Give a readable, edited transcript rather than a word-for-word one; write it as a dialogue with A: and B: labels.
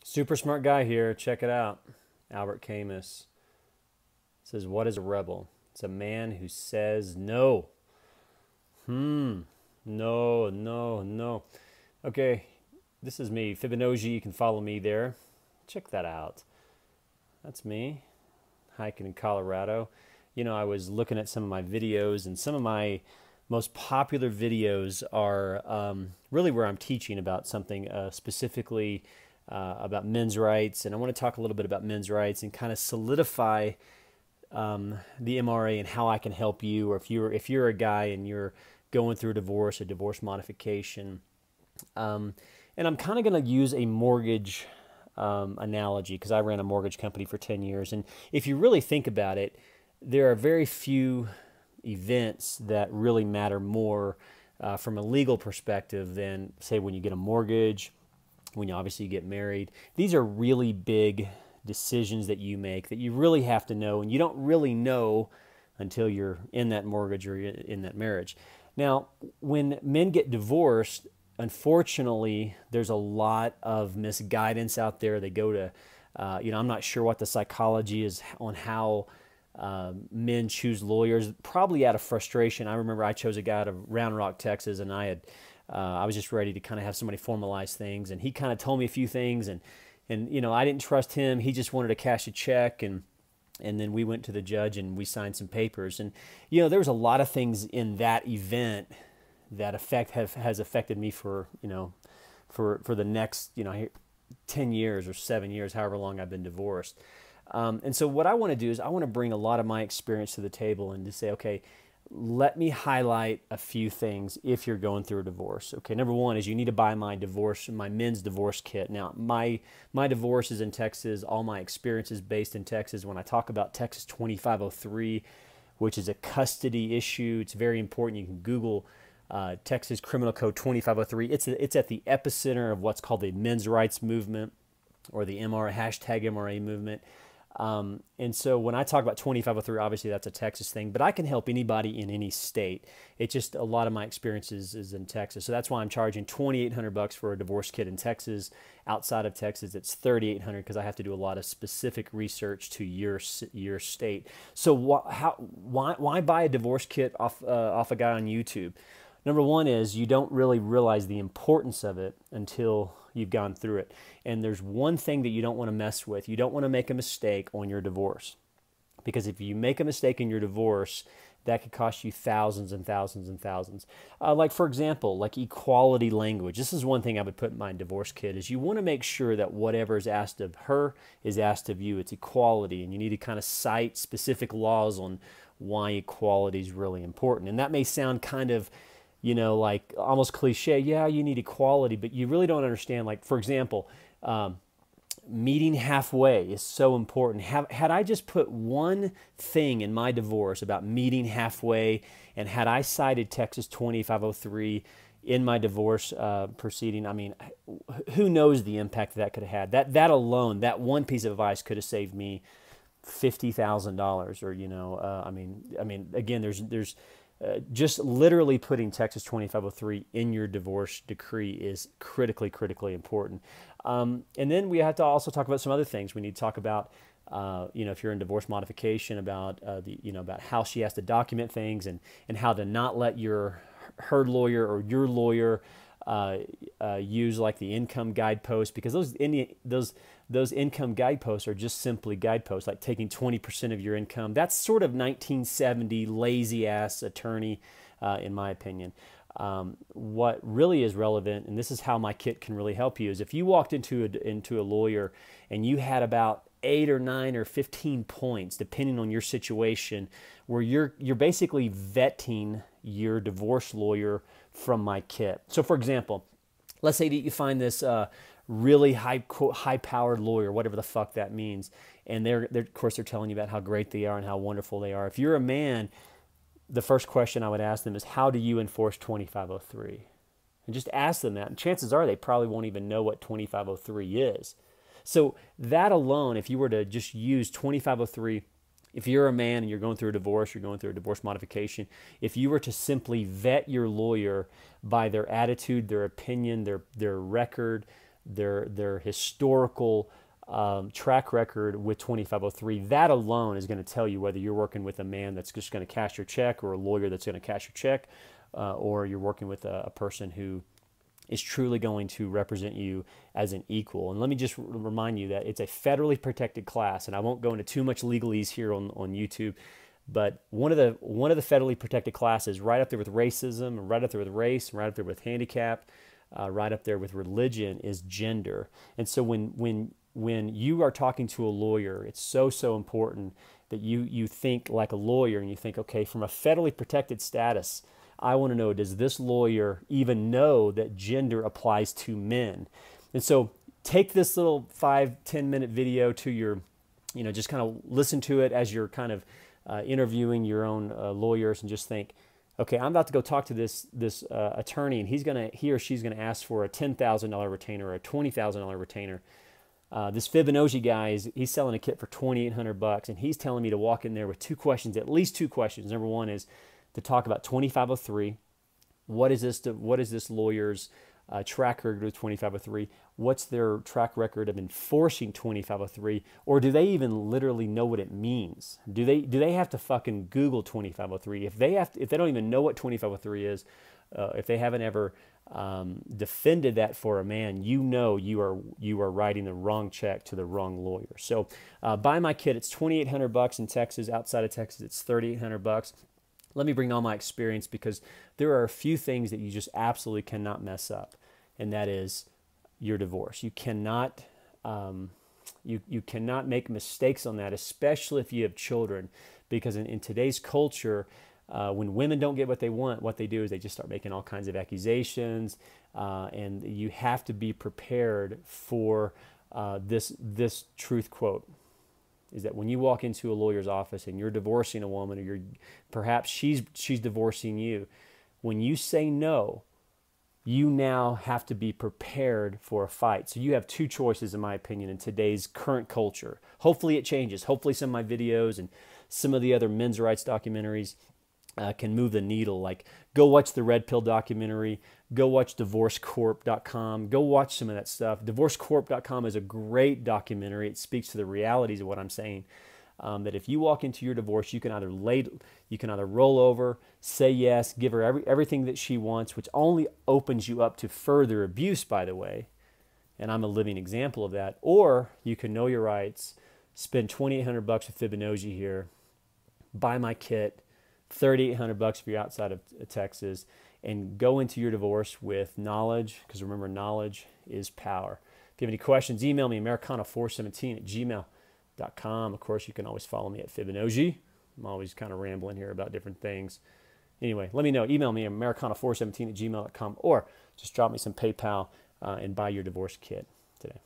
A: Super smart guy here. Check it out. Albert Camus says, "What is a rebel? It's a man who says no." No, no, no. Okay, this is me. Fibonacci, you can follow me there. Check that out. That's me, hiking in Colorado. You know, I was looking at some of my videos, and some of my most popular videos are really where I'm teaching about something specifically about men's rights. And I want to talk a little bit about men's rights and kind of solidify the MRA and how I can help you, or if you're a guy and you're going through a divorce modification. And I'm kind of going to use a mortgage analogy because I ran a mortgage company for 10 years. And if you really think about it, there are very few events that really matter more from a legal perspective than, say, when you get a mortgage, when you obviously get married. These are really big decisions that you make that you really have to know, and you don't really know until you're in that mortgage or in that marriage. Now, when men get divorced, unfortunately, there's a lot of misguidance out there. They go to, I'm not sure what the psychology is on how men choose lawyers, probably out of frustration. I remember I chose a guy out of Round Rock, Texas, and I was just ready to kind of have somebody formalize things, and he kind of told me a few things, and I didn't trust him. He just wanted to cash a check, and then we went to the judge and we signed some papers, and there was a lot of things in that event that has affected me for the next 10 years or 7 years, however long I've been divorced. And so what I want to do is I want to bring a lot of my experience to the table and to say, okay, let me highlight a few things if you're going through a divorce. Okay, number one is you need to buy my men's divorce kit. Now, my divorce is in Texas. All my experience is based in Texas. When I talk about Texas 2503, which is a custody issue, it's very important. You can Google Texas Criminal Code 2503. It's at the epicenter of what's called the men's rights movement, or the #MRA movement. And so when I talk about 2503, obviously that's a Texas thing, but I can help anybody in any state. It's just a lot of my experiences is in Texas. So that's why I'm charging $2,800 for a divorce kit in Texas. Outside of Texas, it's $3,800 because I have to do a lot of specific research to your state. So why buy a divorce kit off a guy on YouTube? Number one is you don't really realize the importance of it until you've gone through it. And there's one thing that you don't want to mess with. You don't want to make a mistake on your divorce. Because if you make a mistake in your divorce, that could cost you thousands and thousands and thousands. Like, for example, like equality language. This is one thing I would put in my divorce kit, is you want to make sure that whatever is asked of her is asked of you. It's equality. And you need to kind of cite specific laws on why equality is really important. And that may sound kind of like almost cliche. Yeah, you need equality, but you really don't understand. Like, for example, meeting halfway is so important. Had I just put one thing in my divorce about meeting halfway, and had I cited Texas 2503 in my divorce proceeding, I mean, who knows the impact that could have had. That alone, that one piece of advice could have saved me $50,000, or I mean, again, there's just literally putting Texas 2503 in your divorce decree is critically, critically important. And then we have to also talk about some other things. We need to talk about, if you're in divorce modification, about about how she has to document things, and how to not let her lawyer or your lawyer use like the income guideposts, because those income guideposts are just simply guideposts, like taking 20% of your income. That's sort of 1970 lazy ass attorney, in my opinion. What really is relevant, and this is how my kit can really help you, is if you walked into a lawyer and you had about 8 or 9 or 15 points, depending on your situation, where you're basically vetting your divorce lawyer from my kit. So, for example, let's say that you find this really high-powered lawyer, whatever the fuck that means, and they're of course they're telling you about how great they are and how wonderful they are. If you're a man, the first question I would ask them is, how do you enforce 2503? And just ask them that, and chances are they probably won't even know what 2503 is. So that alone, if you were to just use 2503, if you're a man and you're going through a divorce, you're going through a divorce modification, if you were to simply vet your lawyer by their attitude, their opinion, their record, their historical track record with 2503. That alone is going to tell you whether you're working with a man that's just going to cash your check, or a lawyer that's going to cash your check, or you're working with a person who is truly going to represent you as an equal. And let me just remind you that it's a federally protected class, and I won't go into too much legalese here on YouTube, but one of the federally protected classes, right up there with racism, and right up there with race, and right up there with handicap, right up there with religion, is gender. And so when you are talking to a lawyer, it's so important that you think like a lawyer, and you think, okay, from a federally protected status, I want to know, does this lawyer even know that gender applies to men? And so take this little 5-10 minute video to your, just kind of listen to it as you're kind of interviewing your own lawyers, and just think, okay, I'm about to go talk to this attorney, and he or she's gonna ask for a $10,000 retainer or a $20,000 retainer. This Fibonacci guy he's selling a kit for $2,800, and he's telling me to walk in there with two questions, at least two questions. Number one is to talk about 2503. What is this lawyer's track record with 2503? What's their track record of enforcing 2503? Or do they even literally know what it means? Do they have to fucking Google 2503? If they don't even know what 2503 is, if they haven't ever defended that for a man, you are writing the wrong check to the wrong lawyer. So buy my kit. It's $2,800 in Texas. Outside of Texas, it's $3,800. Let me bring all my experience, because there are a few things that you just absolutely cannot mess up, and that is your divorce. You cannot you cannot make mistakes on that, especially if you have children, because in today's culture, when women don't get what they want, what they do is they just start making all kinds of accusations, and you have to be prepared for this truth quote. Is that when you walk into a lawyer's office and you're divorcing a woman, or perhaps she's divorcing you, when you say no, you now have to be prepared for a fight. So you have two choices, in my opinion, in today's current culture. Hopefully it changes. Hopefully some of my videos and some of the other men's rights documentaries can move the needle. Like, go watch the Red Pill documentary, go watch divorcecorp.com, go watch some of that stuff. Divorcecorp.com is a great documentary. It speaks to the realities of what I'm saying. That if you walk into your divorce, you can either roll over, say yes, give her everything that she wants, which only opens you up to further abuse, by the way. And I'm a living example of that. Or you can know your rights, spend $2,800 with Fibonacci here, buy my kit, $3,800 if you're outside of Texas, and go into your divorce with knowledge, because remember, knowledge is power. If you have any questions, email me, americana417@gmail.com. Of course, you can always follow me at Fibonacci. I'm always kind of rambling here about different things. Anyway, let me know. Email me, americana417@gmail.com, or just drop me some PayPal and buy your divorce kit today.